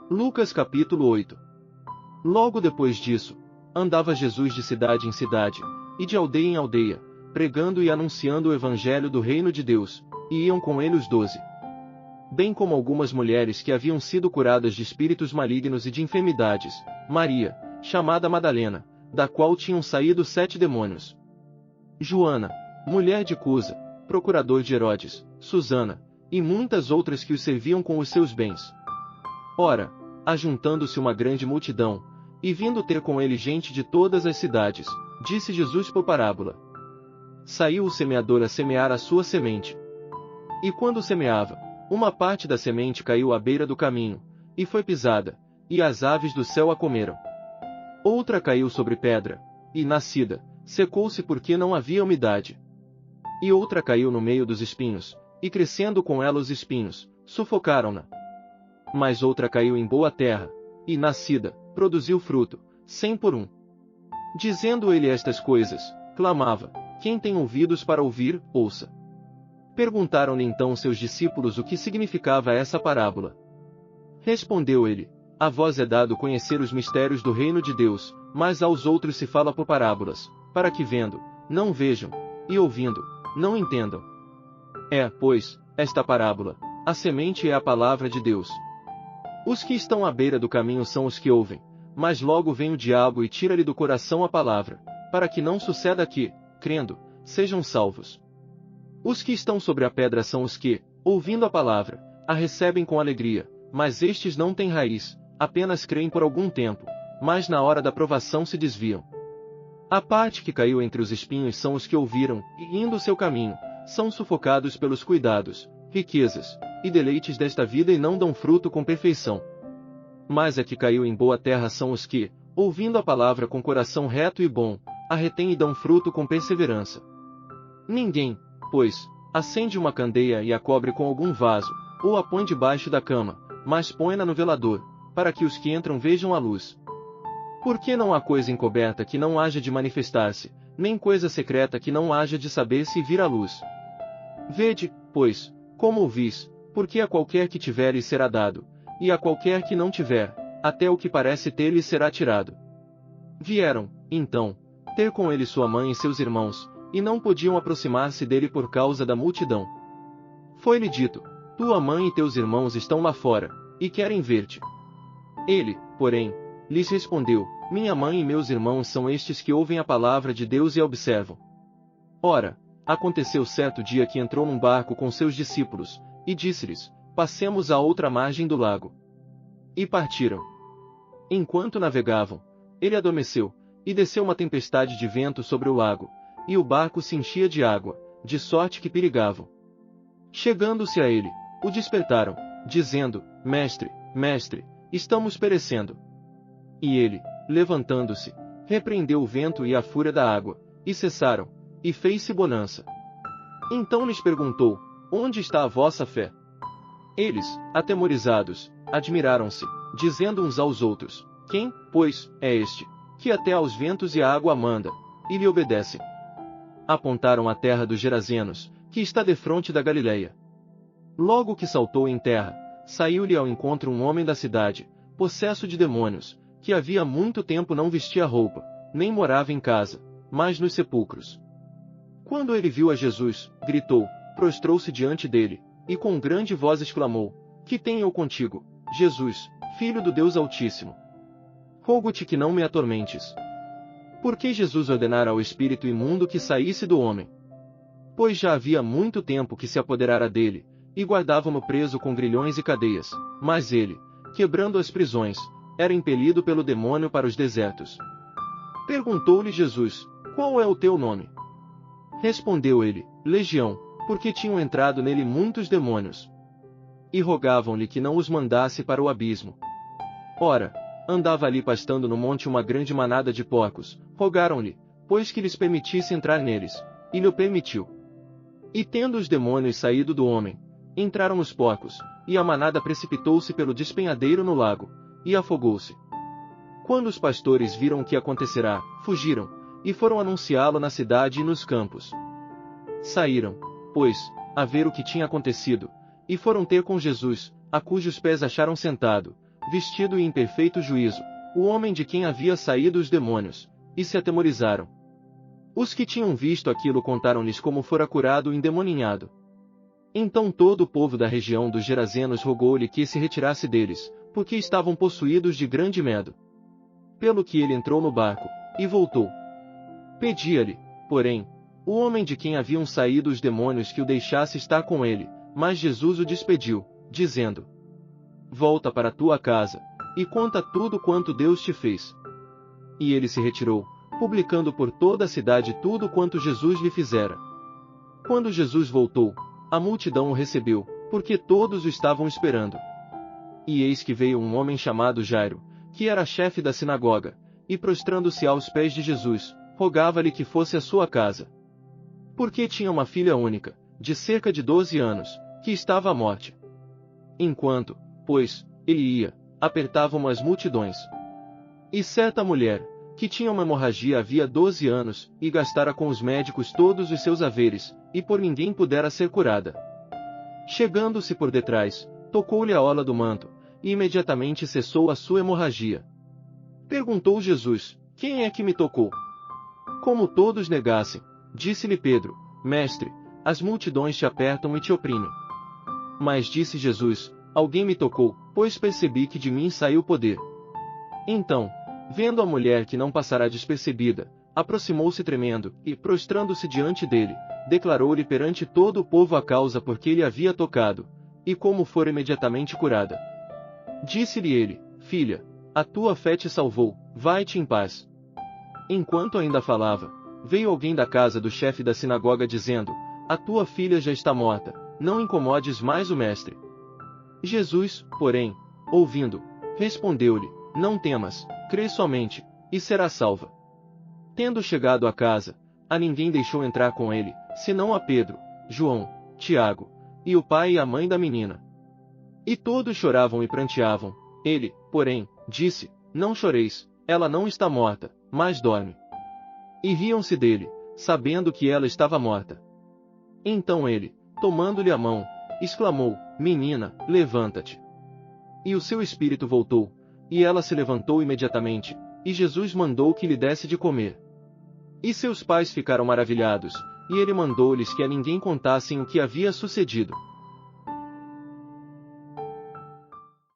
Lucas capítulo 8. Logo depois disso, andava Jesus de cidade em cidade, e de aldeia em aldeia, pregando e anunciando o evangelho do reino de Deus, e iam com ele os 12. Bem como algumas mulheres que haviam sido curadas de espíritos malignos e de enfermidades, Maria, chamada Madalena, da qual tinham saído 7 demônios. Joana, mulher de Cusa, procurador de Herodes, Susana, e muitas outras que os serviam com os seus bens. Ora, ajuntando-se uma grande multidão, e vindo ter com ele gente de todas as cidades, disse Jesus por parábola. Saiu o semeador a semear a sua semente. E quando semeava, uma parte da semente caiu à beira do caminho, e foi pisada, e as aves do céu a comeram. Outra caiu sobre pedra, e, nascida, secou-se porque não havia umidade. E outra caiu no meio dos espinhos, e crescendo com ela os espinhos, sufocaram-na. Mas outra caiu em boa terra, e, nascida, produziu fruto, 100 por 1. Dizendo ele estas coisas, clamava: quem tem ouvidos para ouvir, ouça. Perguntaram-lhe então seus discípulos o que significava essa parábola. Respondeu ele: a vós é dado conhecer os mistérios do reino de Deus, mas aos outros se fala por parábolas, para que vendo, não vejam, e ouvindo, não entendam. É, pois, esta parábola: a semente é a palavra de Deus. Os que estão à beira do caminho são os que ouvem, mas logo vem o diabo e tira-lhe do coração a palavra, para que não suceda que, crendo, sejam salvos. Os que estão sobre a pedra são os que, ouvindo a palavra, a recebem com alegria, mas estes não têm raiz, apenas creem por algum tempo, mas na hora da provação se desviam. A parte que caiu entre os espinhos são os que ouviram, e indo o seu caminho, são sufocados pelos cuidados, riquezas, e deleites desta vida e não dão fruto com perfeição. Mas a que caiu em boa terra são os que, ouvindo a palavra com coração reto e bom, a retêm e dão fruto com perseverança. Ninguém, pois, acende uma candeia e a cobre com algum vaso, ou a põe debaixo da cama, mas põe-na no velador, para que os que entram vejam a luz. Porque não há coisa encoberta que não haja de manifestar-se, nem coisa secreta que não haja de saber-se e vir à luz. Vede, pois, como ouvis, porque a qualquer que tiver lhe será dado, e a qualquer que não tiver, até o que parece ter lhe será tirado. Vieram, então, ter com ele sua mãe e seus irmãos, e não podiam aproximar-se dele por causa da multidão. Foi-lhe dito: tua mãe e teus irmãos estão lá fora, e querem ver-te. Ele, porém, lhes respondeu: minha mãe e meus irmãos são estes que ouvem a palavra de Deus e a observam. Ora, aconteceu certo dia que entrou num barco com seus discípulos, e disse-lhes: passemos à outra margem do lago. E partiram. Enquanto navegavam, ele adormeceu, e desceu uma tempestade de vento sobre o lago, e o barco se enchia de água, de sorte que perigavam. Chegando-se a ele, o despertaram, dizendo: Mestre, mestre, estamos perecendo. E ele, levantando-se, repreendeu o vento e a fúria da água, e cessaram, e fez-se bonança. Então lhes perguntou: onde está a vossa fé? Eles, atemorizados, admiraram-se, dizendo uns aos outros: quem, pois, é este, que até aos ventos e à água manda, e lhe obedecem? Apontaram a terra dos Gerazenos, que está defronte da Galileia. Logo que saltou em terra, saiu-lhe ao encontro um homem da cidade, possesso de demônios, que havia muito tempo não vestia roupa, nem morava em casa, mas nos sepulcros. Quando ele viu a Jesus, gritou, prostrou-se diante dele, e com grande voz exclamou: que tenho eu contigo, Jesus, Filho do Deus Altíssimo? Rogo-te que não me atormentes. Porque Jesus ordenara ao espírito imundo que saísse do homem. Pois já havia muito tempo que se apoderara dele, e guardavam-no preso com grilhões e cadeias, mas ele, quebrando as prisões, era impelido pelo demônio para os desertos. Perguntou-lhe Jesus: qual é o teu nome? Respondeu ele: Legião, porque tinham entrado nele muitos demônios. E rogavam-lhe que não os mandasse para o abismo. Ora, andava ali pastando no monte uma grande manada de porcos, rogaram-lhe, pois que lhes permitisse entrar neles, e lhe o permitiu. E tendo os demônios saído do homem, entraram os porcos, e a manada precipitou-se pelo despenhadeiro no lago, e afogou-se. Quando os pastores viram o que acontecerá, fugiram, e foram anunciá-lo na cidade e nos campos. Saíram, pois, a ver o que tinha acontecido, e foram ter com Jesus, a cujos pés acharam sentado, vestido e em perfeito juízo, o homem de quem havia saído os demônios, e se atemorizaram. Os que tinham visto aquilo contaram-lhes como fora curado o endemoninhado. Então todo o povo da região dos Gerazenos rogou-lhe que se retirasse deles, porque estavam possuídos de grande medo. Pelo que ele entrou no barco, e voltou. Pedia-lhe, porém, o homem de quem haviam saído os demônios que o deixasse estar com ele, mas Jesus o despediu, dizendo: Volta para tua casa, e conta tudo quanto Deus te fez. E ele se retirou, publicando por toda a cidade tudo quanto Jesus lhe fizera. Quando Jesus voltou, a multidão o recebeu, porque todos o estavam esperando. E eis que veio um homem chamado Jairo, que era chefe da sinagoga, e prostrando-se aos pés de Jesus, rogava-lhe que fosse à sua casa. Porque tinha uma filha única, de cerca de 12 anos, que estava à morte. Enquanto, pois, ele ia, apertavam as multidões. E certa mulher, que tinha uma hemorragia havia 12 anos, e gastara com os médicos todos os seus haveres, e por ninguém pudera ser curada. Chegando-se por detrás, tocou-lhe a orla do manto, e imediatamente cessou a sua hemorragia. Perguntou Jesus: Quem é que me tocou? Como todos negassem, disse-lhe Pedro: Mestre, as multidões te apertam e te oprimem. Mas disse Jesus: Alguém me tocou, pois percebi que de mim saiu poder. Então, vendo a mulher que não passará despercebida, aproximou-se tremendo, e, prostrando-se diante dele, declarou-lhe perante todo o povo a causa por que ele havia tocado, e como fora imediatamente curada. Disse-lhe ele: Filha, a tua fé te salvou, vai-te em paz. Enquanto ainda falava, veio alguém da casa do chefe da sinagoga dizendo: A tua filha já está morta, não incomodes mais o mestre. Jesus, porém, ouvindo, respondeu-lhe: Não temas, crê somente, e será salva. Tendo chegado à casa, a ninguém deixou entrar com ele, senão a Pedro, João, Tiago, e o pai e a mãe da menina. E todos choravam e pranteavam. Ele, porém, disse: Não choreis, ela não está morta, mas dorme. E riam-se dele, sabendo que ela estava morta. Então ele, tomando-lhe a mão, exclamou: Menina, levanta-te. E o seu espírito voltou, e ela se levantou imediatamente, e Jesus mandou que lhe desse de comer. E seus pais ficaram maravilhados, e ele mandou-lhes que a ninguém contassem o que havia sucedido.